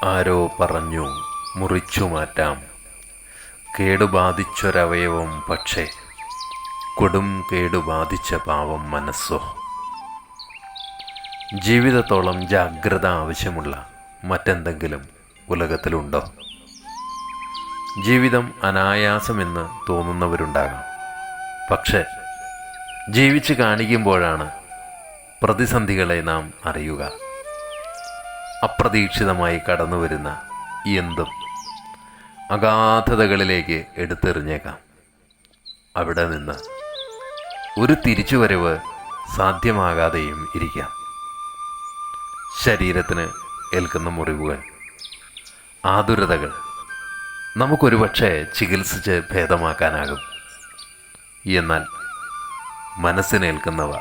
ആരോ പറഞ്ഞു മുറിച്ചു മാറ്റാം കേടുബാധിച്ചൊരവയവം, പക്ഷേ കൊടും കേടുബാധിച്ച പാവം മനസ്സോ. ജീവിതത്തോളം ജാഗ്രത ആവശ്യമുള്ള മറ്റെന്തെങ്കിലും ഉലകത്തിലുണ്ടോ? ജീവിതം അനായാസമെന്ന് തോന്നുന്നവരുണ്ടാകാം. പക്ഷേ ജീവിച്ച് കാണിക്കുമ്പോഴാണ് പ്രതിസന്ധികളെ നാം അറിയുക. അപ്രതീക്ഷിതമായി കടന്നു വരുന്ന എന്തും അഗാധതകളിലേക്ക് എടുത്തെറിഞ്ഞേക്കാം. അവിടെ നിന്ന് ഒരു തിരിച്ചുവരവ് സാധ്യമാകാതെയും ഇരിക്കാം. ശരീരത്തിന് ഏൽക്കുന്ന മുറിവുകൾ, ആതുരതകൾ നമുക്കൊരുപക്ഷെ ചികിത്സിച്ച് ഭേദമാക്കാനാകും. എന്നാൽ മനസ്സിനേൽക്കുന്നവ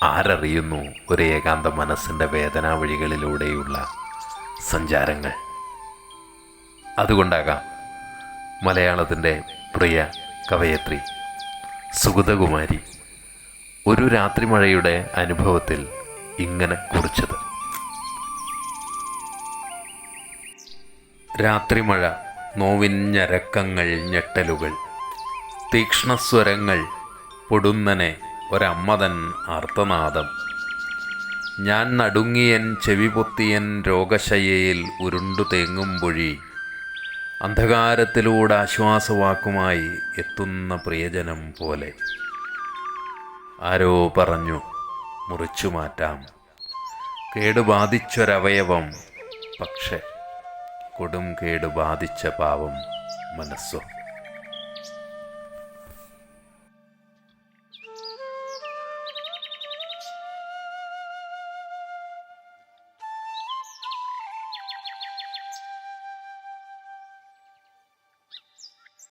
ആരറിയുന്നു? ഒരു ഏകാന്ത മനസ്സിൻ്റെ വേദനാ വഴികളിലൂടെയുള്ള സഞ്ചാരങ്ങൾ. അതുകൊണ്ടാകാം മലയാളത്തിൻ്റെ പ്രിയ കവയത്രി സുഗതകുമാരി ഒരു രാത്രിമഴയുടെ അനുഭവത്തിൽ ഇങ്ങനെ കുറിച്ചത്: രാത്രിമഴ, നോവിഞ്ഞരക്കങ്ങൾ, ഞെട്ടലുകൾ, തീക്ഷ്ണസ്വരങ്ങൾ, പൊടുന്നനെ ഒരമ്മതൻ ആർത്തനാദം. ഞാൻ നടുങ്ങിയൻ ചെവി പൊത്തിയൻ രോഗശയ്യയിൽ ഉരുണ്ടു തേങ്ങുമ്പൊഴി. അന്ധകാരത്തിലൂടെ ആശ്വാസവാക്കുമായി എത്തുന്ന പ്രിയജനം പോലെ. ആരോ പറഞ്ഞു മുറിച്ചു മാറ്റാം കേടുബാധിച്ചൊരവയവം, പക്ഷേ കൊടും കേടുബാധിച്ച പാവം മനസ്സോ.